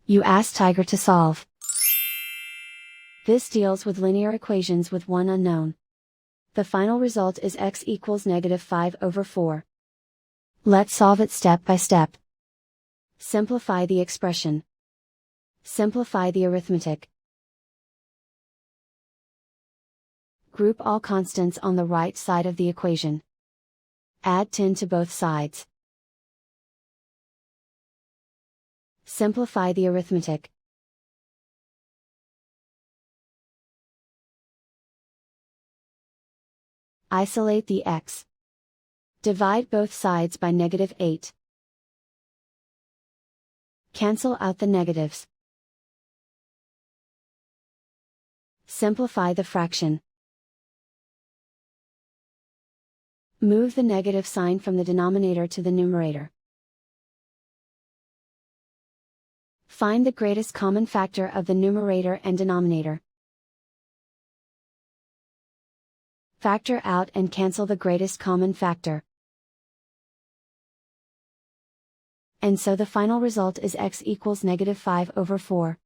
You ask Tiger to solve. This deals with linear equations with one unknown. The final result is x equals -5/4. Let's solve it step by step. Simplify the expression. Simplify the arithmetic. Group all constants on the right side of the equation. Add 10 to both sides. Simplify the arithmetic. Isolate the x. Divide both sides by -8. Cancel out the negatives. Simplify the fraction. Move the negative sign from the denominator to the numerator. Find the greatest common factor of the numerator and denominator. Factor out and cancel the greatest common factor. And so the final result is x equals -5/4.